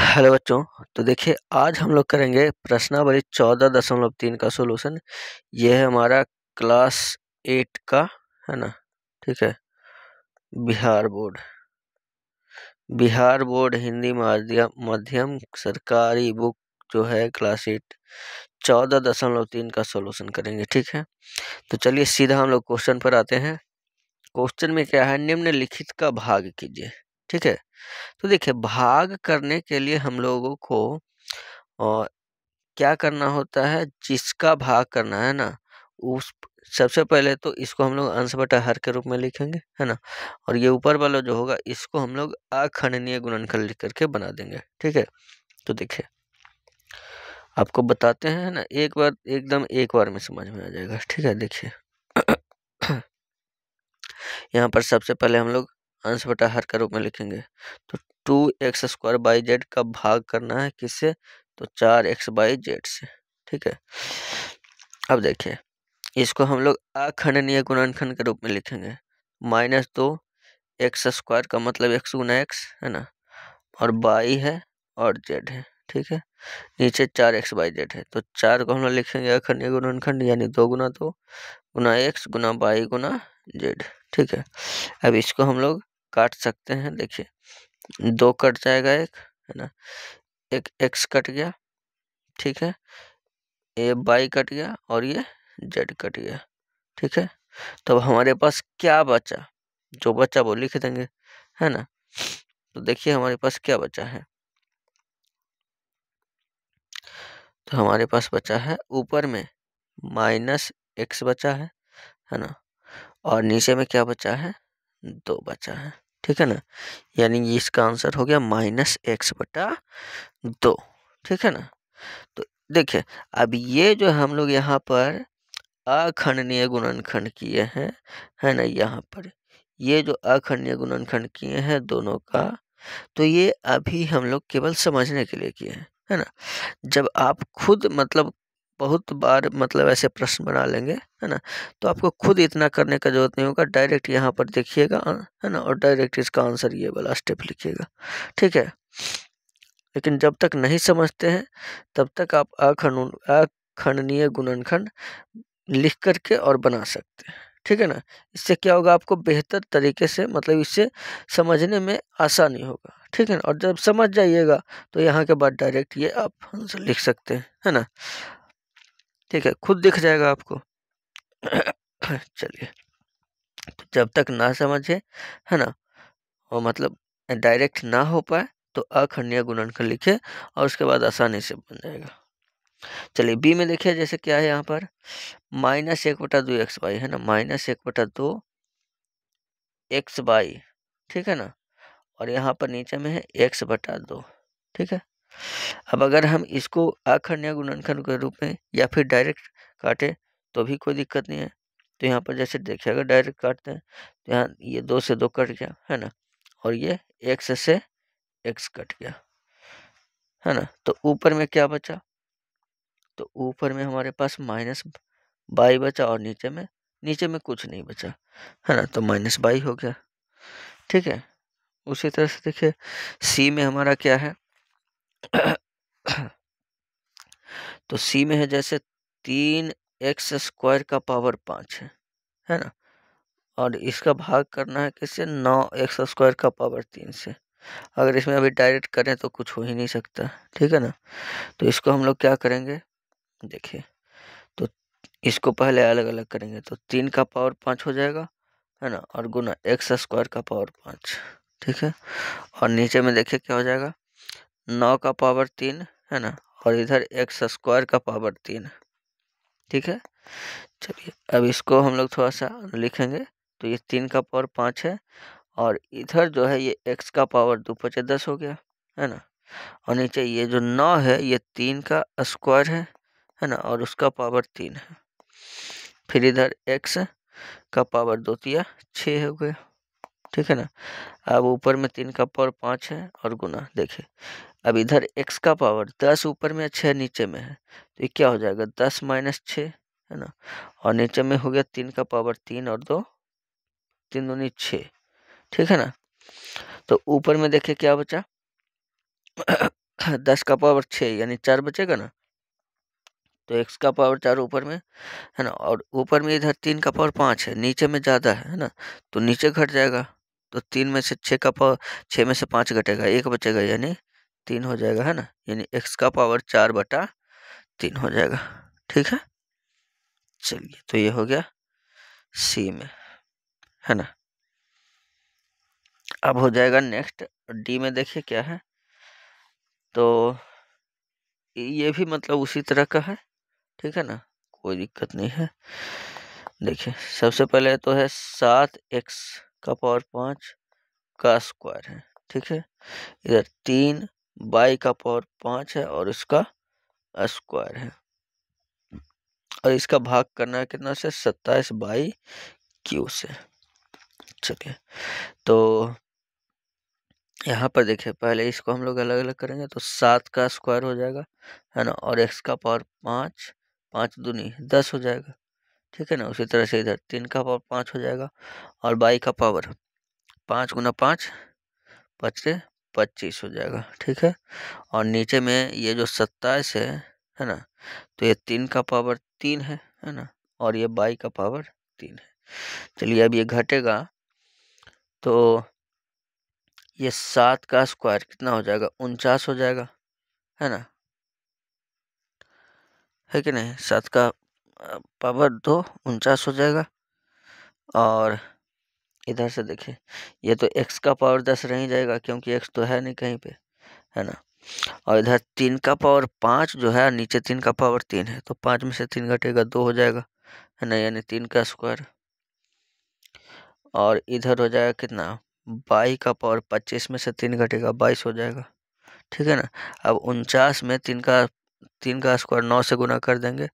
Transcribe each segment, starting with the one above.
Hello बच्चों। तो देखिए आज हम लोग करेंगे प्रश्नावली 14.3 का सॉल्यूशन। ये है हमारा क्लास 8 का, है ना। ठीक है। बिहार बोर्ड हिंदी माध्यम सरकारी बुक जो है क्लास 8 14.3 का सॉल्यूशन करेंगे। ठीक है। तो चलिए सीधा हम लोग क्वेश्चन पर आते हैं। क्वेश्चन में क्या है, निम्नलिखित का भाग कीजिए। ठीक है। तो देखिए भाग करने के लिए हम लोगों को और क्या करना होता है, जिसका भाग करना है ना, उस सबसे पहले तो इसको हम लोग अंश बटा हर के रूप में लिखेंगे, है ना। और ये ऊपर वाला जो होगा इसको हम लोग अखंडनीय गुणनखंड लिख करके बना देंगे। ठीक है। तो देखिए आपको बताते हैं, है ना, एक बार में समझ में आ जाएगा। ठीक है। देखिए यहाँ पर सबसे पहले हम लोग अंश बटा हर का रूप में लिखेंगे। तो 2x² का भाग करना है किससे, तो 4x/z से। ठीक है। अब देखिए इसको हम लोग अखंडनीय गुणनखंड के रूप में लिखेंगे। -2x² का मतलब x गुना x, है ना, और y है और z है। ठीक है। नीचे 4x/z है, तो 4 को हम लोग लिखेंगे अखंडनीय गुणनखंड, यानी 2 गुना 2 गुना x गुना y गुना z। ठीक है। अब इसको हम लोग काट सकते हैं। देखिए 2 कट जाएगा एक, है ना, एक x कट गया। ठीक है। ये y कट गया और ये z कट गया। ठीक है। तो अब हमारे पास क्या बचा, जो बचा वो लिख देंगे, है ना। तो देखिए हमारे पास क्या बचा है, तो हमारे पास बचा है ऊपर में -x बचा है ना, और नीचे में क्या बचा है, 2 बचा है। ठीक है ना, यानी इसका आंसर हो गया -x/2। ठीक है ना। तो देखिए अब ये जो हम लोग यहाँ पर अखंडनीय गुणनखंड किए हैं, है ना, यहाँ पर ये जो अखंडनीय गुणनखंड किए हैं दोनों का, तो ये अभी हम लोग केवल समझने के लिए किए हैं, है ना। जब आप खुद मतलब बहुत बार मतलब ऐसे प्रश्न बना लेंगे, है ना, तो आपको खुद इतना करने का जरूरत नहीं होगा। डायरेक्ट यहाँ पर देखिएगा, है ना, और डायरेक्ट इसका आंसर ये वाला स्टेप लिखिएगा। ठीक है। लेकिन जब तक नहीं समझते हैं तब तक आप अखंडनीय गुणनखंड लिख करके और बना सकते हैं। ठीक है ना। इससे क्या होगा, आपको बेहतर तरीके से मतलब इससे समझने में आसानी होगा। ठीक है ना। और जब समझ जाइएगा तो यहाँ के बाद डायरेक्ट ये आप आंसर लिख सकते हैं, है ना। ठीक है, खुद दिख जाएगा आपको। चलिए, तो जब तक ना समझे, है ना, और मतलब डायरेक्ट ना हो पाए तो अखंडनीय गुणनखंड लिखे और उसके बाद आसानी से बन जाएगा। चलिए बी में देखिए जैसे क्या है यहाँ पर -1/2xy, है ना, -1/2xy। ठीक है ना। और यहाँ पर नीचे में है x/2। ठीक है। अब अगर हम इसको अखंडनीय गुणनखंड के रूप में या फिर डायरेक्ट काटे तो भी कोई दिक्कत नहीं है। तो यहाँ पर जैसे देखिए अगर डायरेक्ट काटते हैं तो यहाँ ये 2 से 2 कट गया, है ना, और ये x से x कट गया, है ना। तो ऊपर में क्या बचा, तो ऊपर में हमारे पास -y बचा और नीचे में कुछ नहीं बचा, है ना, तो -y हो गया। ठीक है। उसी तरह से देखिए सी में हमारा क्या है, तो सी में है जैसे 3x² का पावर 5 है ना, और इसका भाग करना है किससे, 9x² का पावर 3 से। अगर इसमें अभी डायरेक्ट करें तो कुछ हो ही नहीं सकता। ठीक है ना। तो इसको हम लोग क्या करेंगे, देखिए तो इसको पहले अलग अलग करेंगे तो 3 का पावर 5 हो जाएगा, है ना, और गुना x² का पावर 5। ठीक है। और नीचे में देखिए क्या हो जाएगा, 9 का पावर 3, है ना, और इधर x² का पावर 3। ठीक है। चलिए अब इसको हम लोग थोड़ा सा लिखेंगे। तो ये 3 का पावर 5 है और इधर जो है ये x का पावर 2×10 हो गया, है ना, और नीचे ये जो 9 है ये 3 का स्क्वायर है ना, और उसका पावर 3 है। फिर इधर x का पावर 2×6 हो गया। ठीक है ना। अब ऊपर में 3 का पावर 5 है और गुना, देखिए अब इधर x का पावर 10 ऊपर में 6 नीचे में है, तो ये क्या हो जाएगा 10 - 6, है ना, और नीचे में हो गया 3 का पावर 3 और 2, 3 दूनी 6। ठीक है ना। तो ऊपर में देखिए क्या बचा, 10 का पावर 6 यानी 4 बचेगा ना, तो x का पावर 4 ऊपर में है ना, और ऊपर में इधर 3 का पावर 5 है, नीचे में ज़्यादा है ना, तो नीचे घट जाएगा। तो 3 में से 6 का पावर 6 में से 5 घटेगा, 1 बचेगा यानी 3 हो जाएगा है ना, यानी x का पावर 4/3 हो जाएगा। ठीक है, चलिए तो ये हो गया सी में, है ना। अब हो जाएगा नेक्स्ट डी में, देखिए क्या है, तो ये भी मतलब उसी तरह का है, ठीक है ना, कोई दिक्कत नहीं है। देखिए सबसे पहले तो है 7x का पावर 5 का स्क्वायर है, ठीक है, इधर 3 y का पावर 5 है और इसका स्क्वायर है, और इसका भाग करना है कितना से, 27/q से। चलिए तो यहाँ पर देखिए पहले इसको हम लोग अलग अलग करेंगे, तो 7 का स्क्वायर हो जाएगा है ना, और x का पावर 5, 5 दूनी 10 हो जाएगा, ठीक है ना। उसी तरह से इधर 3 का पावर 5 हो जाएगा, और y का पावर 5 गुना 5 5 25 हो जाएगा, ठीक है। और नीचे में ये जो 27 है ना, तो ये 3 का पावर 3 है ना, और ये y का पावर 3 है। चलिए अब ये घटेगा, तो ये 7 का स्क्वायर कितना हो जाएगा, 49 हो जाएगा, है ना, है कि नहीं। 7 का पावर 2 49 हो जाएगा, और इधर से देखिए ये तो x का पावर 10 रह ही जाएगा, क्योंकि x तो है नहीं कहीं पे, है ना। और इधर 3 का पावर 5 जो है, नीचे 3 का पावर 3 है, तो 5 में से 3 घटेगा 2 हो जाएगा, है ना, यानी 3 का स्क्वायर। और इधर हो जाएगा कितना, y का पावर 25 में से 3 घटेगा 22 हो जाएगा, ठीक है ना। अब 49 में 3 का स्क्वायर 9 से गुना कर देंगे,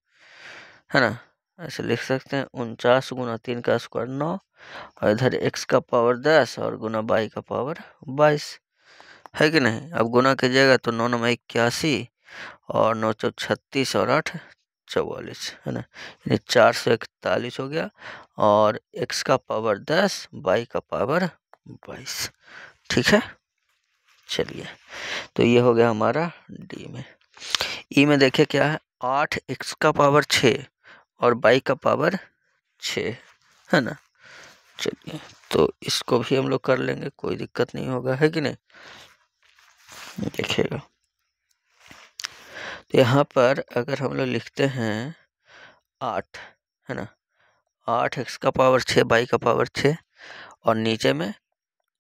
है ना, ऐसे लिख सकते हैं 49 गुना 3 का स्क्वायर 9, और इधर x का पावर 10 और गुना y का पावर 22, है कि नहीं। अब गुना कीजिएगा तो 9 9 81 और 9 4 36 और 8 44, है ना, यानी 441 हो गया, और x का पावर 10 y का पावर 22, ठीक है। चलिए तो ये हो गया हमारा डी में। ई में देखिए क्या है, 8x का पावर 6 और y का पावर 6, है ना। चलिए तो इसको भी हम लोग कर लेंगे, कोई दिक्कत नहीं होगा, है कि नहीं। देखिएगा तो यहाँ पर अगर हम लोग लिखते हैं 8, है ना, 8x का पावर 6 y का पावर 6, और नीचे में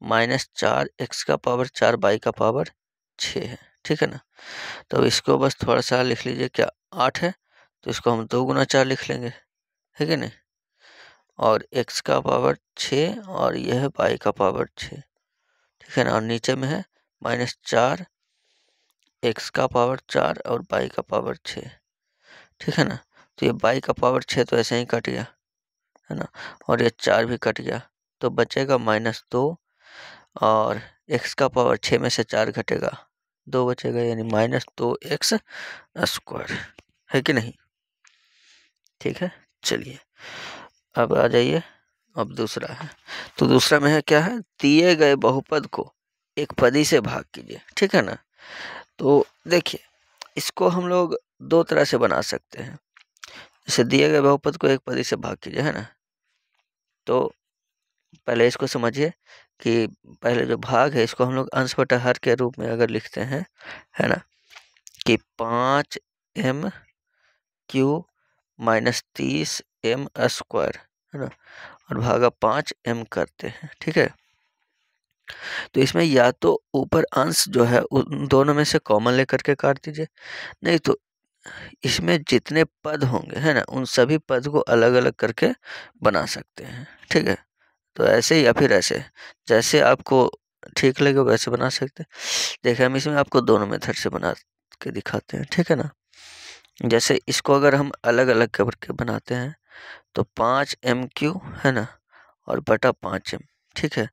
-4x का पावर 4 y का पावर 6 है, ठीक है ना। तो इसको बस थोड़ा सा लिख लीजिए, क्या 8 है तो इसको हम 2 गुना 4 लिख लेंगे, है कि नहीं, और x का पावर 6 और यह है y का पावर 6, ठीक है ना, और नीचे में है -4 x का पावर 4 और y का पावर 6, ठीक है ना। तो ये y का पावर 6 तो ऐसे ही कट गया, है ना, और ये 4 भी कट गया, तो बचेगा -2, और x का पावर 6 में से 4 घटेगा 2 बचेगा, यानी -2x स्क्वायर, है कि नहीं। ठीक है, चलिए अब आ जाइए, अब दूसरा है, तो दूसरा में है क्या है, दिए गए बहुपद को एक पदी से भाग कीजिए, ठीक है ना। तो देखिए इसको हम लोग दो तरह से बना सकते हैं, जैसे दिए गए बहुपद को एक पदी से भाग कीजिए, है ना। तो पहले इसको समझिए कि पहले जो भाग है इसको हम लोग अंश बटा हर के रूप में अगर लिखते हैं, है ना, कि 5m³ - 30m स्क्वायर, है ना, और भागा 5m करते हैं, ठीक है। तो इसमें या तो ऊपर अंश जो है उन दोनों में से कॉमन लेकर के काट दीजिए, नहीं तो इसमें जितने पद होंगे, है ना, उन सभी पद को अलग अलग करके बना सकते हैं, ठीक है। तो ऐसे या फिर ऐसे, जैसे आपको ठीक लगे वैसे बना सकते हैं। देखिए हम इसमें आपको दोनों मेथड से बना के दिखाते हैं, ठीक है ना। जैसे इसको अगर हम अलग अलग करके बनाते हैं, तो 5m³ है ना, और बटा 5m, ठीक है,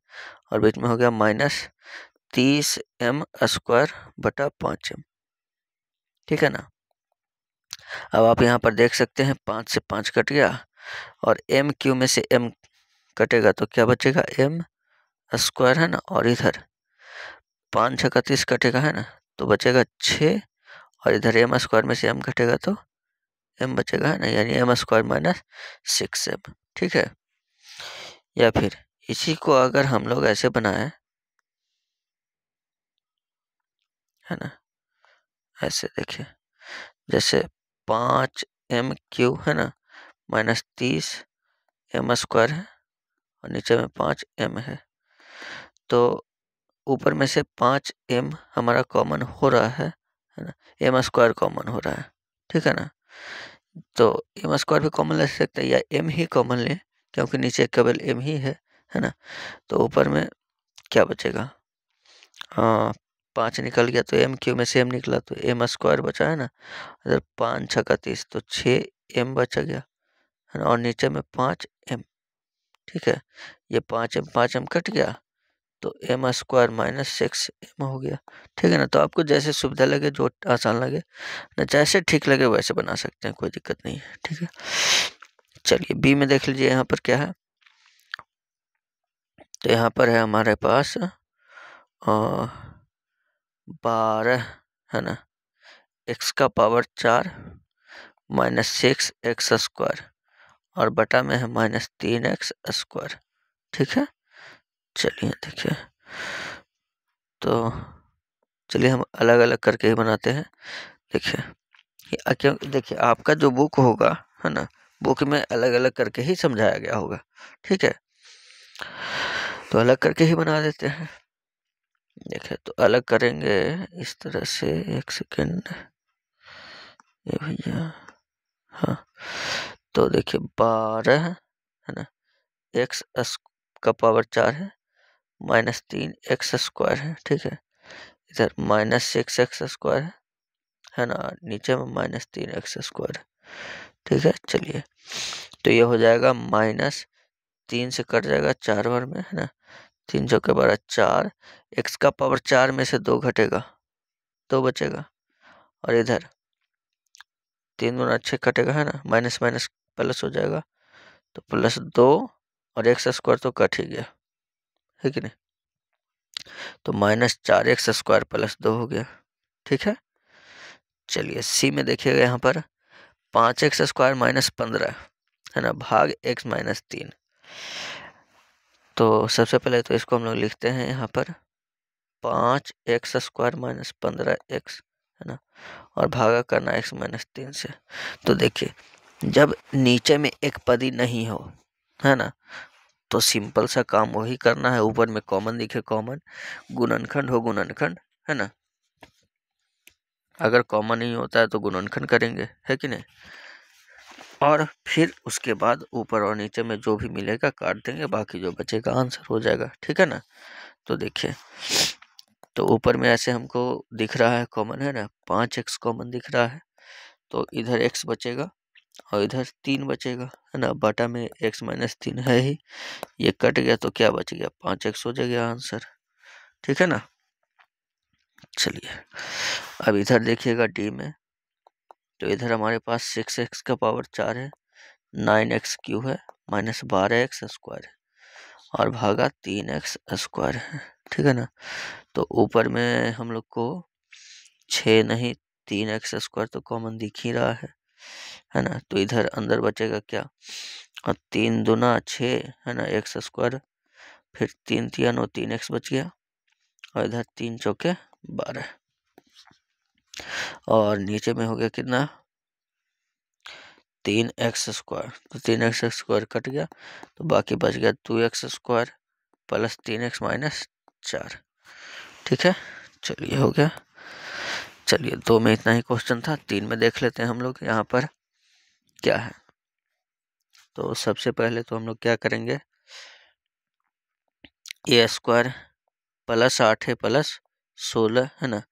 और बीच में हो गया -30m स्क्वायर बटा 5m, ठीक है ना। अब आप यहाँ पर देख सकते हैं 5 से 5 कट गया, और m³ में से m कटेगा तो क्या बचेगा, m स्क्वायर, है ना, और इधर 5 × 30 कटेगा, है ना, तो बचेगा 6 और इधर एम स्क्वायर में से एम घटेगा तो एम बचेगा, है ना, यानी एम स्क्वायर माइनस 6m। ठीक है, या फिर इसी को अगर हम लोग ऐसे बनाए, है ना, ऐसे देखिए, जैसे 5m³ है ना माइनस 30 एम स्क्वायर है और नीचे में 5m है, तो ऊपर में से 5m हमारा कॉमन हो रहा है ना, एम स्क्वायर कॉमन हो रहा है। ठीक है ना, तो एम स्क्वायर भी कॉमन ले सकते हैं या m ही कॉमन ले, क्योंकि नीचे केवल m ही है ना। तो ऊपर में क्या बचेगा, 5 निकल गया तो m³ में से m निकला तो एम स्क्वायर बचा, है ना। इधर 5 छक्का 30 तो 6m बचा गया, है ना, और नीचे में 5m। ठीक है, ये 5m कट गया तो एम स्क्वायर माइनस 6m हो गया। ठीक है ना, तो आपको जैसे सुविधा लगे, जो आसान लगे ना, जैसे ठीक लगे वैसे बना सकते हैं, कोई दिक्कत नहीं है। ठीक है, चलिए बी में देख लीजिए यहाँ पर क्या है। तो यहाँ पर है हमारे पास 12, है ना, x का पावर 4 माइनस 6x स्क्वायर और बटा में है माइनस 3x स्क्वायर। ठीक है, चलिए देखिए, तो चलिए हम अलग अलग करके ही बनाते हैं। देखिए, क्यों, देखिए आपका जो बुक होगा, है ना, बुक में अलग अलग करके ही समझाया गया होगा। ठीक है, तो अलग करके ही बना देते हैं। देखिए, तो अलग करेंगे इस तरह से, एक सेकेंड, ये भैया, हाँ, तो देखिए 12 है ना, x का पावर 4 है माइनस 3x स्क्वायर है। ठीक है, इधर माइनस 6x स्क्वायर है ना, नीचे में माइनस 3x स्क्वायर। ठीक है, चलिए, तो ये हो जाएगा माइनस 3 से कट जाएगा 4 बार में, है ना, 3 चौके 12 4, x का पावर 4 में से 2 घटेगा तो बचेगा, और इधर 3 दूना 6 कटेगा, है ना, माइनस माइनस प्लस हो जाएगा तो प्लस 2 और x स्क्वायर तो कट ही गया, है कि नहीं, तो माइनस 4x स्क्वायर प्लस 2 हो गया। ठीक है, चलिए सी में देखिएगा यहाँ पर 5x स्क्वायर माइनस 15, है ना, भाग x माइनस 3। तो सबसे पहले तो इसको हम लोग लिखते हैं यहाँ पर 5x स्क्वायर माइनस 15x, है ना, और भागा करना x माइनस 3 से। तो देखिए, जब नीचे में एक पदी नहीं हो, है ना, तो सिंपल सा काम वही करना है, ऊपर में कॉमन दिखे कॉमन, गुणनखंड हो गुणनखंड, है ना, अगर कॉमन नहीं होता है तो गुणनखंड करेंगे, है कि नहीं, और फिर उसके बाद ऊपर और नीचे में जो भी मिलेगा काट देंगे, बाकी जो बचेगा आंसर हो जाएगा। ठीक है ना, तो देखिए, तो ऊपर में ऐसे हमको दिख रहा है कॉमन, है ना, 5x कॉमन दिख रहा है, तो इधर x बचेगा और इधर 3 बचेगा, है ना, बटा में x माइनस 3 है ही, ये कट गया तो क्या बच गया, 5x हो जाएगा आंसर। ठीक है ना, चलिए अब इधर देखिएगा डी में, तो इधर हमारे पास 6x का पावर 4 है, 9x³ है माइनस 12x स्क्वायर है और भागा 3x स्क्वायर है। ठीक है ना, तो ऊपर में हम लोग को 6 नहीं 3x स्क्वायर तो कॉमन दिख ही रहा है ना, तो इधर अंदर बचेगा क्या, और 3 दूना 6, है ना, x स्क्वायर, फिर 3 3 और 3x बच गया, और इधर 3 चौके 12, और नीचे में हो गया कितना, 3x स्क्वायर, तो 3x स्क्वायर कट गया तो बाकी बच गया 2x square plus 3x minus 4। ठीक है, चलिए हो गया। चलिए 2 में इतना ही क्वेश्चन था, 3 में देख लेते हैं हम लोग यहाँ पर क्या है। तो सबसे पहले तो हम लोग क्या करेंगे, ए स्क्वायर प्लस 8 प्लस 16, है ना,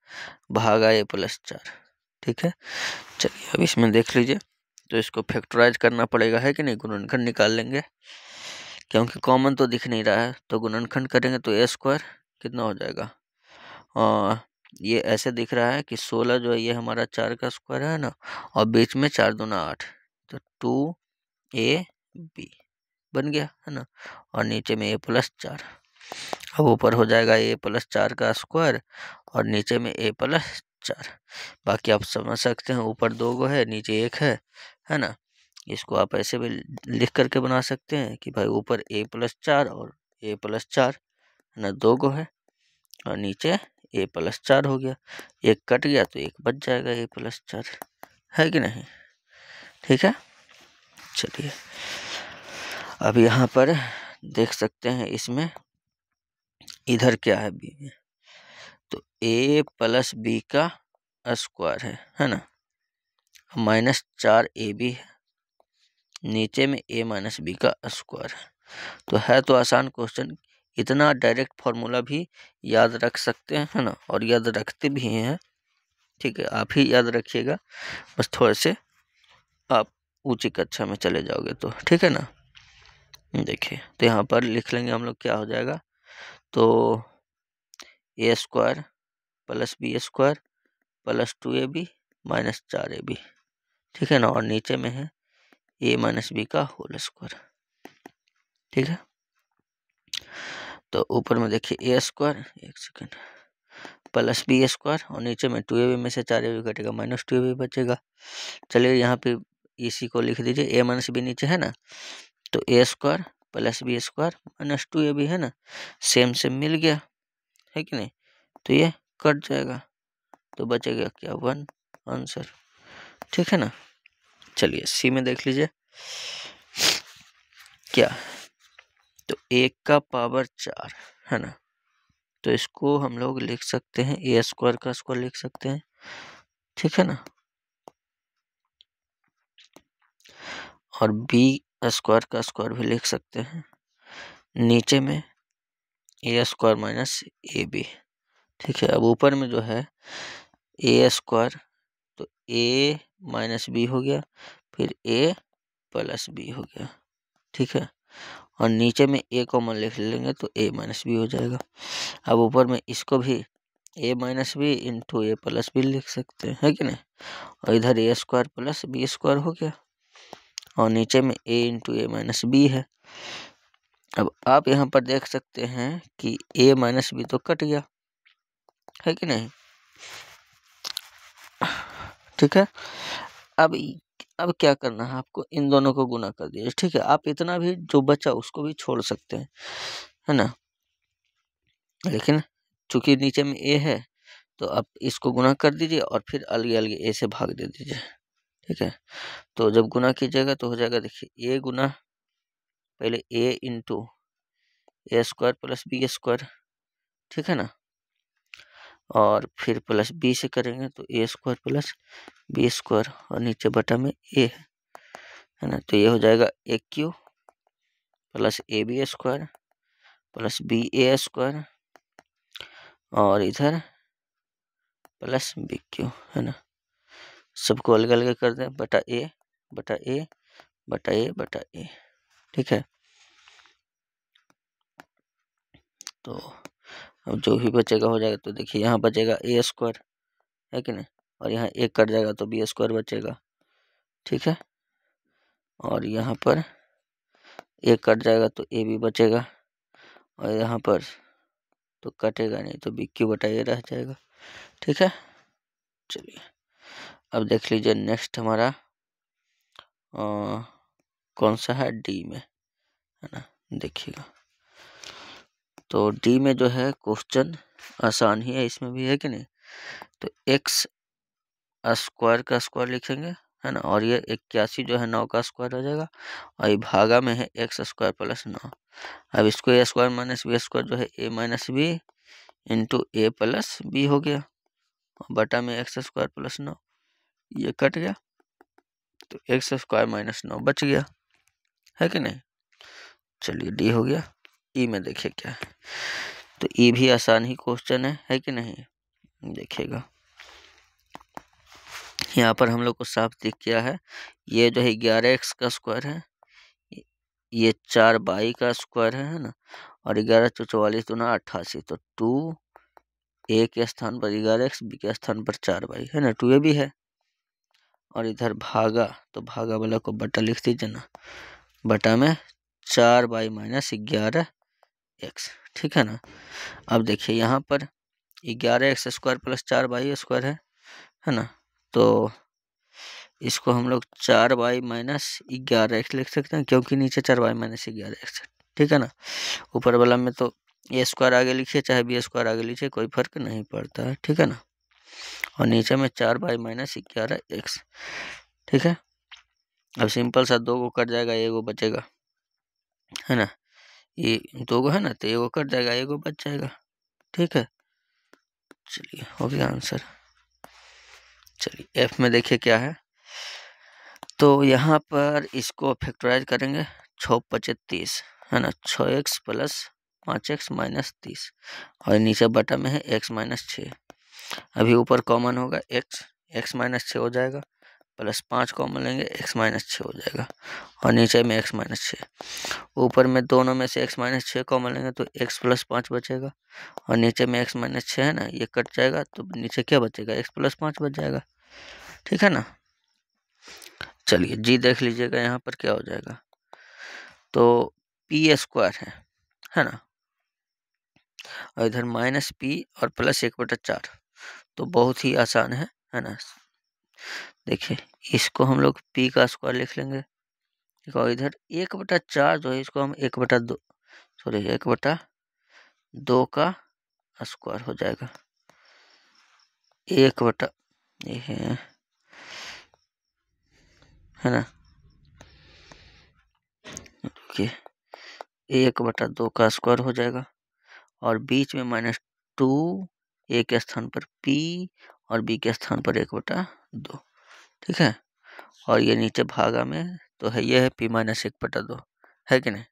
भागा a प्लस 4। ठीक है, चलिए अब इसमें देख लीजिए, तो इसको फैक्टराइज करना पड़ेगा, है कि नहीं, गुणनखंड निकाल लेंगे, क्योंकि कॉमन तो दिख नहीं रहा है, तो गुणनखंड करेंगे तो ए स्क्वायर कितना हो जाएगा, और ये ऐसे दिख रहा है कि 16 जो है ये हमारा 4 का स्क्वायर है ना, और बीच में 4 दूना 8, तो 2ab बन गया, है ना, और नीचे में a प्लस 4। अब ऊपर हो जाएगा a+4 का स्क्वायर और नीचे में a+4। बाकी आप समझ सकते हैं, ऊपर 2 गो है, नीचे 1 है ना। इसको आप ऐसे भी लिख करके बना सकते हैं कि भाई ऊपर a+4 और a+4 है ना, 2 गो है और नीचे a+4 हो गया। एक कट गया तो एक बच जाएगा a+4, है कि नहीं। ठीक है, चलिए अब यहाँ पर देख सकते हैं इसमें इधर क्या है b में, तो a+b का स्क्वायर है ना, -4ab है, नीचे में a-b का स्क्वायर है। तो है तो आसान क्वेश्चन, इतना डायरेक्ट फॉर्मूला भी याद रख सकते हैं, है ना, और याद रखते भी हैं। ठीक है, आप ही याद रखिएगा, बस थोड़े से आप ऊंची कक्षा में चले जाओगे तो, ठीक है ना। देखिए तो यहाँ पर लिख लेंगे हम लोग, क्या हो जाएगा, तो a² + b² + 2ab - 4ab, ठीक है ना, और नीचे में है a - b का होल स्क्वायर। ठीक है, तो ऊपर में देखिए a² एक सेकंड + b² और नीचे में 2ab में से 4ab घटेगा -2ab बचेगा। चलिए यहाँ पे इसी को लिख दीजिए, a - b नीचे है ना, तो a² + b² - 2ab है ना, सेम मिल गया, है कि नहीं। तो ये कट जाएगा तो बचेगा क्या, 1 आंसर। ठीक है ना। चलिए सी में देख लीजिए क्या, तो 1 का पावर 4 है ना, तो इसको हम लोग लिख सकते हैं a² का स्क्वायर लिख सकते हैं, ठीक है ना, और b² का स्क्वायर भी लिख सकते हैं, नीचे में a² - ab। ठीक है, अब ऊपर में जो है a², तो a - b हो गया, फिर a + b हो गया। ठीक है, और नीचे में a कॉमन लिख लेंगे तो a - b हो जाएगा। अब ऊपर में इसको भी a - b × a + b लिख सकते हैं, है कि नहीं, और इधर a² + b² हो गया और नीचे में a × a - b है। अब आप यहाँ पर देख सकते हैं कि a - b तो कट गया, है कि नहीं। ठीक है, अब क्या करना है आपको, इन दोनों को गुना कर दीजिए। ठीक है, आप इतना भी जो बचा उसको भी छोड़ सकते हैं, है ना, लेकिन चूंकि नीचे में a है तो आप इसको गुना कर दीजिए और फिर अलग अलग a से भाग दे दीजिए। ठीक है, तो जब गुना कीजिएगा तो हो जाएगा, देखिए a गुना पहले a × a² + b², ठीक है ना, और फिर प्लस b से करेंगे तो a² + b² और नीचे बटा में a है ना, तो ये हो जाएगा a³ + ab² + ba² और इधर प्लस bq, है ना, सबको अलग अलग कर दें, बटा a बटा a बटा a बटा a। ठीक है, तो अब जो भी बचेगा हो जाएगा, तो देखिए यहाँ बचेगा a², है कि नहीं, और यहाँ एक कट जाएगा तो b² बचेगा। ठीक है, और यहाँ पर एक कट जाएगा तो a भी बचेगा और यहाँ पर तो कटेगा नहीं तो bq बटा a रह जाएगा। ठीक है, चलिए अब देख लीजिए नेक्स्ट हमारा कौन सा है, डी में, है ना, देखिएगा तो डी में जो है क्वेश्चन आसान ही है, इसमें भी, है कि नहीं। तो x² का स्क्वायर लिखेंगे, है ना, और ये 81 जो है 9 का स्क्वायर हो जाएगा और ये भागा में है x² + 9। अब इसको a² - b² जो है a - b × a + b हो गया और बटा में x² + 9, ये कट गया तो x² - 9 बच गया, है कि नहीं। चलिए डी हो गया। ई में देखिए क्या है, तो ई भी आसान ही क्वेश्चन है कि नहीं। देखिएगा यहाँ पर हम लोग को साफ दिख गया है, ये जो है 11x का स्क्वायर है, ये 4y का स्क्वायर है ना, और 11 × 44 × 88, तो 2 a के स्थान पर 11x, b के स्थान पर 4y, है ना, 2a भी है, और इधर भागा तो भागा वाला को बटा लिख दीजिए ना, बटा में 4y - 11x। ठीक है ना। अब देखिए यहाँ पर 11x² प्लस 4y² है ना। तो इसको हम लोग 4y माइनस 11x लिख सकते हैं, क्योंकि नीचे 4y माइनस 11x है, ठीक है ना। ऊपर वाला में तो a² आगे लिखिए चाहे b² आगे लिखिए, कोई फर्क नहीं पड़ता है, ठीक है ना। और नीचे में 4y माइनस 11x, ठीक है। अब सिंपल सा 2 को कट जाएगा, एगो बचेगा, है ना। ये 2 है ना, तो एगो कट जाएगा, एगो बच जाएगा, ठीक है। चलिए हो गया आंसर। चलिए एफ में देखिए क्या है। तो यहाँ पर इसको फैक्टराइज करेंगे, 6×5 = 30, है ना। 6x प्लस 5x माइनस 30, और नीचे बटा में है x माइनस 6। अभी ऊपर कॉमन होगा x माइनस 6 हो जाएगा, प्लस 5 कॉमन लेंगे x माइनस 6 हो जाएगा, और नीचे में x माइनस 6। ऊपर में दोनों में से x माइनस 6 कॉमन लेंगे तो x प्लस 5 बचेगा, और नीचे में x माइनस 6 है ना, ये कट जाएगा तो नीचे क्या बचेगा, x प्लस 5 बच जाएगा, ठीक है ना। चलिए जी देख लीजिएगा यहाँ पर क्या हो जाएगा। तो p² है ना, और इधर माइनस p और प्लस 1/4, तो बहुत ही आसान है ना। देखिए इसको हम लोग p का स्क्वायर लिख लेंगे, और इधर 1/4 जो है इसको हम 1/2 सॉरी 1/2 का स्क्वायर हो जाएगा, 1 है ना। देखिए 1/2 का स्क्वायर हो जाएगा, और बीच में -2, a के स्थान पर p और b के स्थान पर 1/2, ठीक है। और ये नीचे भागा में तो है, ये है p माइनस 1/2, है कि नहीं।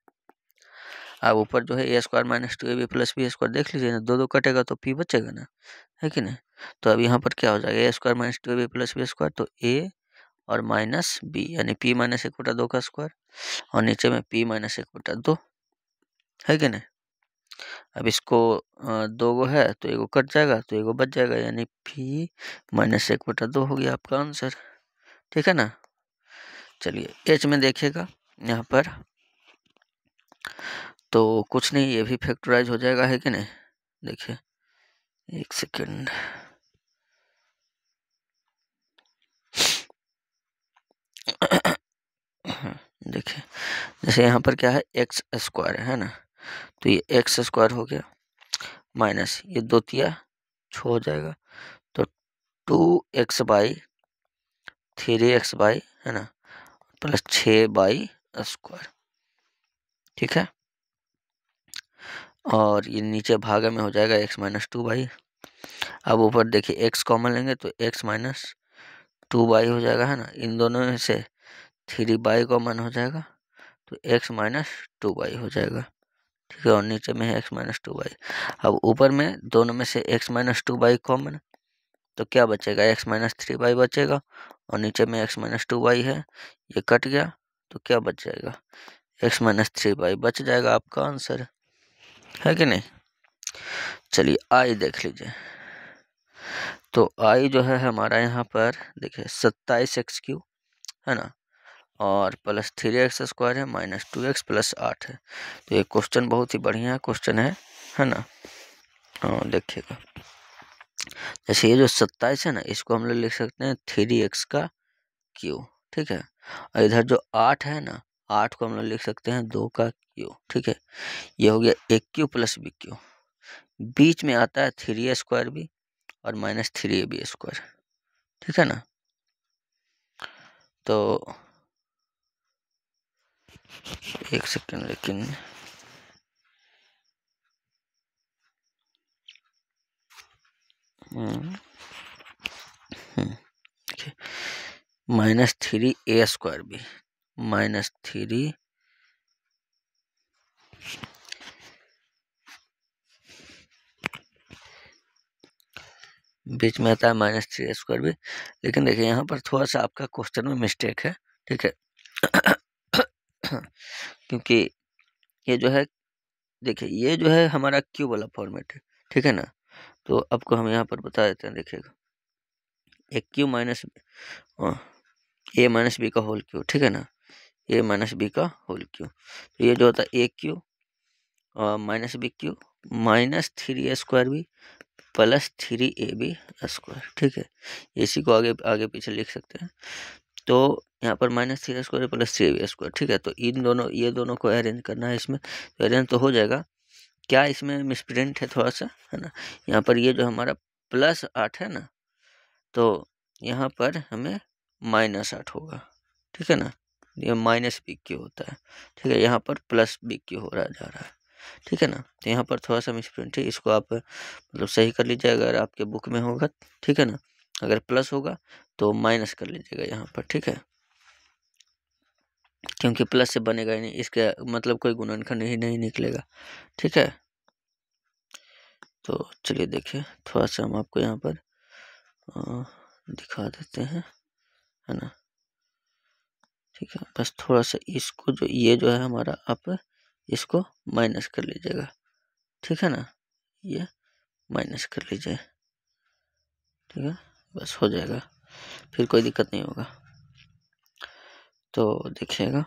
अब ऊपर जो है a² minus 2ab plus b² देख लीजिए ना, 2 कटेगा तो p बचेगा ना, है कि नहीं। तो अब यहाँ पर क्या हो जाएगा, a² minus 2ab plus b², तो a और माइनस b यानी p माइनस 1/2 का स्क्वायर, और नीचे में p माइनस 1/2, है कि नहीं। अब इसको 2 गो है तो एगो कट जाएगा तो एगो बच जाएगा, यानी p माइनस 1/2 हो गया आपका आंसर, ठीक है ना। चलिए एच में देखिएगा यहाँ पर, तो कुछ नहीं, ये भी फैक्टराइज हो जाएगा, है कि नहीं। देखिए 1 सेकेंड, देखिए जैसे यहाँ पर क्या है, x² है ना, तो ये x² हो गया, माइनस ये 2 तिया 6 हो जाएगा, तो 2x/3x/, है ना, प्लस 6/², ठीक है। और ये नीचे भागा में हो जाएगा x माइनस 2y। अब ऊपर देखिए x कॉमन लेंगे तो x माइनस 2y हो जाएगा, है ना। इन दोनों में से 3y कॉमन हो जाएगा तो x माइनस 2y हो जाएगा, ठीक है। और नीचे में है x माइनस 2y। अब ऊपर में दोनों में से x माइनस 2y कॉमन, तो क्या बचेगा, x माइनस 3y बचेगा, और नीचे में x माइनस 2y है, ये कट गया तो क्या बच जाएगा, x माइनस 3y बच जाएगा, आपका आंसर है कि नहीं। चलिए आई देख लीजिए। तो आई जो है हमारा यहाँ पर देखिए 27x³ है ना, और प्लस 3x² है, माइनस 2x प्लस 8 है। तो ये क्वेश्चन बहुत ही बढ़िया क्वेश्चन है ना। हाँ देखिएगा, जैसे ये जो 27 है ना, इसको हम लोग लिख सकते हैं 3x³, ठीक है। और इधर जो 8 है ना, 8 को हम लोग लिख सकते हैं 2 ठीक है। ये हो गया a³ प्लस b³, बीच में आता है 3a² और माइनस 3ab², ठीक है ना। तो 1 सेकेंड, लेकिन माइनस 3a² माइनस 3 बीच में आता है माइनस 3a², लेकिन देखिए यहाँ पर थोड़ा सा आपका क्वेश्चन में मिस्टेक है, ठीक है। क्योंकि ये जो है देखिए, ये जो है हमारा क्यूब वाला फॉर्मेट है, ठीक है ना। तो आपको हम यहाँ पर बता देते हैं, देखिएगा a³ minus a minus b का होल क्यूब, ठीक है ना, a माइनस b का होल क्यूब। तो ये जो होता है a³ minus B cube minus 3a² plus 3ab², ठीक है। इसी को आगे आगे पीछे लिख सकते हैं। तो यहाँ पर माइनस 3a² प्लस 3ab², ठीक है। तो इन दोनों ये दोनों को अरेंज करना है इसमें, तो अरेंज तो हो जाएगा। क्या इसमें मिसप्रिंट है थोड़ा सा, है ना। यहाँ पर ये जो हमारा +8 है ना, तो यहाँ पर हमें -8 होगा, ठीक है ना। ये माइनस बी क्यू होता है, ठीक है। यहाँ पर प्लस बी क्यू हो रहा जा रहा है, ठीक है ना। तो यहाँ पर थोड़ा सा मिसप्रिंट है, इसको आप मतलब सही कर लीजिए अगर आपके बुक में होगा, ठीक है ना। अगर प्लस होगा तो माइनस कर लीजिएगा यहाँ पर, ठीक है। क्योंकि प्लस से बनेगा ही नहीं, इसका मतलब कोई गुणनखंड ही नहीं निकलेगा, ठीक है। तो चलिए देखिए, थोड़ा सा हम आपको यहाँ पर दिखा देते हैं, है ना। ठीक है, बस थोड़ा सा इसको जो ये जो है हमारा, आप इसको माइनस कर लीजिएगा, ठीक है ना। ये माइनस कर लीजिए, ठीक है, बस हो जाएगा, फिर कोई दिक्कत नहीं होगा। तो देखिएगा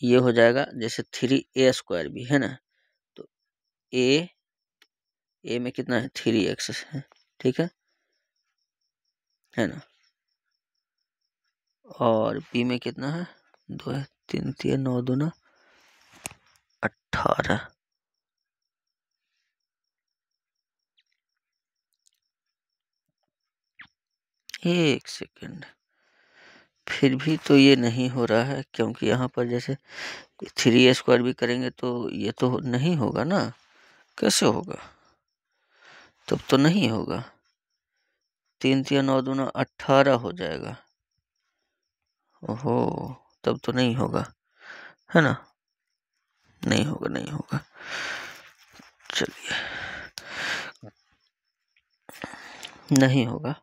ये हो जाएगा जैसे 3a² भी है ना, तो ए में कितना है 3x है, ठीक है ना। और बी में कितना है 2 है, 3 3 9 2 18। एक सेकेंड, फिर भी तो ये नहीं हो रहा है, क्योंकि यहाँ पर जैसे 3a² भी करेंगे तो ये तो नहीं होगा ना, कैसे होगा, तब तो नहीं होगा। 3 3 9 2 18 हो जाएगा, ओहो, तब तो नहीं होगा, है ना। नहीं होगा, नहीं होगा, चलिए नहीं होगा,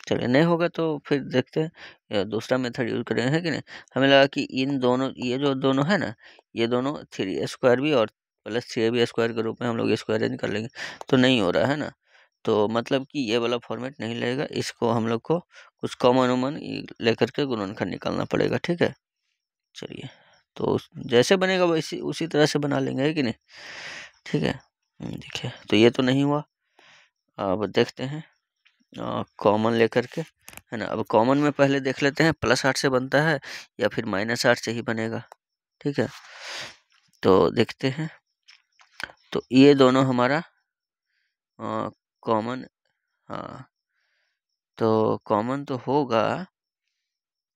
चलिए नहीं होगा तो फिर देखते हैं दूसरा मेथड यूज करेंगे, है कि नहीं। हमें लगा कि इन दोनों, ये जो दोनों है ना, ये दोनों 3a² भी और प्लस 3ab² के रूप में हम लोग इसको अरेंज कर लेंगे, तो नहीं हो रहा है ना। तो मतलब कि ये वाला फॉर्मेट नहीं लगेगा, इसको हम लोग को कुछ कॉमन उमन लेकर के गुणनखंड निकालना पड़ेगा, ठीक है। चलिए, तो जैसे बनेगा वैसे उसी तरह से बना लेंगे, है कि नहीं, ठीक है। देखिए, तो ये तो नहीं हुआ, अब देखते हैं कॉमन लेकर के, है ना। अब कॉमन में पहले देख लेते हैं +8 से बनता है या फिर -8 से ही बनेगा, ठीक है। तो देखते हैं, तो ये दोनों हमारा कॉमन, हाँ, तो कॉमन तो होगा,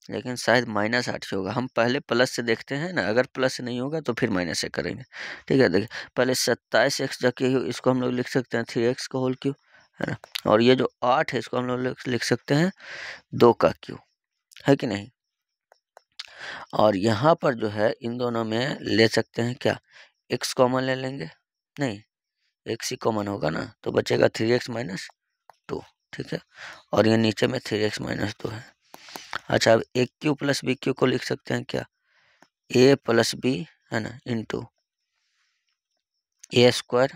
लेकिन शायद -8 ही होगा। हम पहले प्लस से देखते हैं ना, अगर प्लस से नहीं होगा तो फिर माइनस से करेंगे, ठीक है। देखिए, पहले 27x जबकि इसको हम लोग लिख सकते हैं 3x का होल क्यूब, है ना। और ये जो 8 है इसको हम लोग लिख सकते हैं 2 का क्यूब, है कि नहीं। और यहाँ पर जो है इन दोनों में ले सकते हैं क्या, x कॉमन ले लेंगे, नहीं x ही कॉमन होगा ना, तो बचेगा 3x - 2, ठीक है। और ये नीचे में 3x - 2 है। अच्छा, अब ए क्यू प्लस बी क्यू को लिख सकते हैं क्या, a प्लस बी, है ना, इंटू a²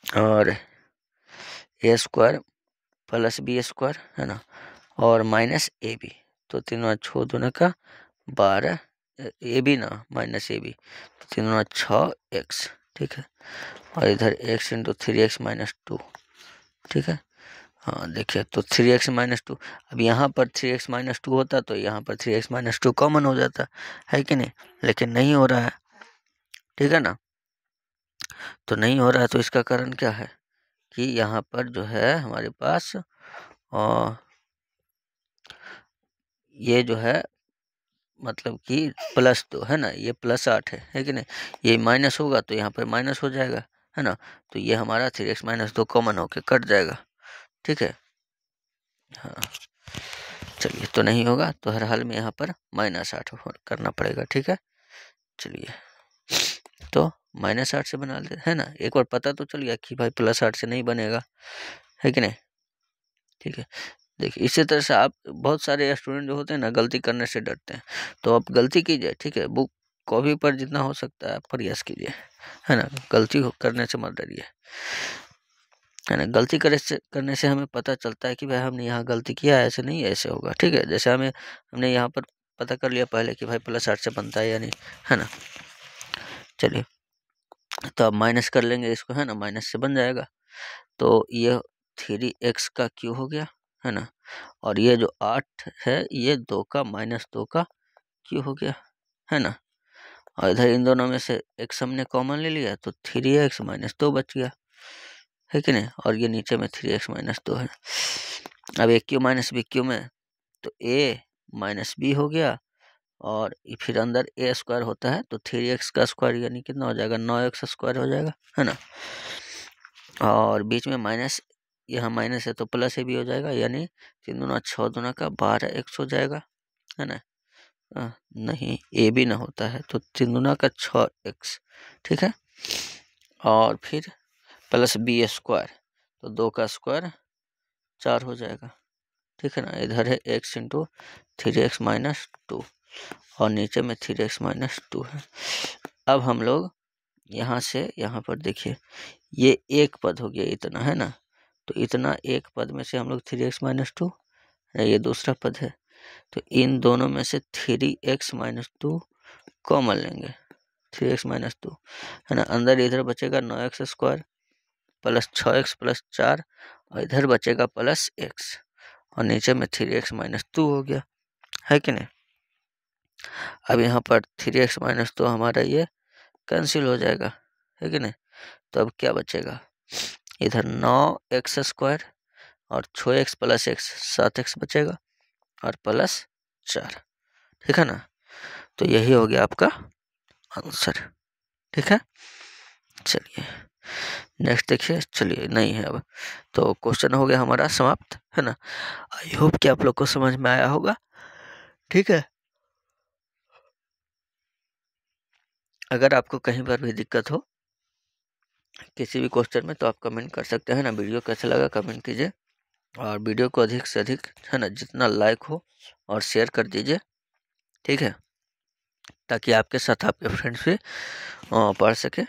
और a² प्लस b², है ना, और -ab, तो 3 6 2 का 12, ए बी ना -ab, तो 3 6x, ठीक है। और इधर x इंटू 3x - 2, ठीक है। हाँ देखिए, तो 3x - 2, अब यहाँ पर 3x - 2 होता तो यहाँ पर 3x - 2 कॉमन हो जाता, है कि नहीं, लेकिन नहीं हो रहा है, ठीक है ना। तो नहीं हो रहा है तो इसका कारण क्या है कि यहाँ पर जो है हमारे पास ये जो है मतलब कि +2 है ना, ये +8 है कि नहीं, ये माइनस होगा तो यहाँ पर माइनस हो जाएगा, है ना। तो ये हमारा 3x - 2 कॉमन होके कट जाएगा, ठीक है। हाँ चलिए, तो नहीं होगा तो हर हाल में यहाँ पर -8 करना पड़ेगा, ठीक है। चलिए, तो -8 से बना लेते है ना, एक बार पता तो चल गया कि भाई +8 से नहीं बनेगा, है कि नहीं, ठीक है। देखिए, इसी तरह से आप, बहुत सारे स्टूडेंट जो होते हैं ना गलती करने से डरते हैं, तो आप गलती कीजिए, ठीक है। बुक कॉपी पर जितना हो सकता है प्रयास कीजिए, है ना, गलती करने से मत डरिए। है ना। गलती करने से हमें पता चलता है कि भाई हमने यहाँ गलती किया है, ऐसे नहीं ऐसे होगा, ठीक है। जैसे हमने यहाँ पर पता कर लिया पहले कि भाई +8 से बनता है या नहीं, है ना। चलिए, तो अब माइनस कर लेंगे इसको, है ना, माइनस से बन जाएगा। तो ये 3x का क्यू हो गया, है ना। और ये जो 8 है ये 2 का -2 का क्यू हो गया, है ना। और इधर इन दोनों में से x हमने कॉमन ले लिया तो 3x - 2 बच गया, है कि नहीं। और ये नीचे में 3x - 2 है। अब a Q minus b Q में तो a माइनस b हो गया, और फिर अंदर a स्क्वायर होता है तो 3x का स्क्वायर यानी कितना हो जाएगा, 9x स्क्वायर हो जाएगा, है ना। और बीच में माइनस, यहाँ माइनस है तो प्लस ए भी हो जाएगा, यानी 3 दूना 6 दूना का 12x हो जाएगा, है ना। नहीं, ए भी ना होता है तो 3 दूना का 6x, ठीक है। और फिर प्लस बी स्क्वायर, तो 2 का स्क्वायर 4 हो जाएगा, ठीक है ना। इधर है x इंटू 3x - 2, और नीचे में 3x - 2 है। अब हम लोग यहाँ से यहाँ पर देखिए, ये एक पद हो गया इतना, है ना। तो इतना एक पद में से हम लोग 3x - 2, ये दूसरा पद है, तो इन दोनों में से 3x - 2 कॉमन लेंगे, 3x - 2, है ना। अंदर इधर बचेगा 9x square plus 6x plus 4, और इधर बचेगा प्लस x, और नीचे में 3x - 2 हो गया, है कि नहीं। अब यहाँ पर 3x - 2 हमारा ये कैंसिल हो जाएगा, है कि नहीं। तो अब क्या बचेगा, इधर 9x स्क्वायर और 6x प्लस x 7x बचेगा, और प्लस 4, ठीक है ना। तो यही हो गया आपका आंसर, ठीक है। चलिए नेक्स्ट देखिए, चलिए नहीं है अब, तो क्वेश्चन हो गया हमारा समाप्त, है ना। आई होप कि आप लोग को समझ में आया होगा, ठीक है। अगर आपको कहीं पर भी दिक्कत हो किसी भी क्वेश्चन में तो आप कमेंट कर सकते हैं ना। वीडियो कैसा लगा कमेंट कीजिए, और वीडियो को अधिक से अधिक, है ना, जितना लाइक हो और शेयर कर दीजिए, ठीक है, ताकि आपके साथ आपके फ्रेंड्स भी पढ़ सके,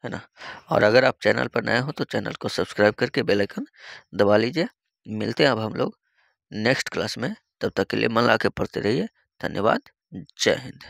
है ना। और अगर आप चैनल पर नए हो तो चैनल को सब्सक्राइब करके बेल आइकन दबा लीजिए। मिलते हैं अब हम लोग नेक्स्ट क्लास में, तब तक के लिए मन ला के पढ़ते रहिए। धन्यवाद, जय हिंद।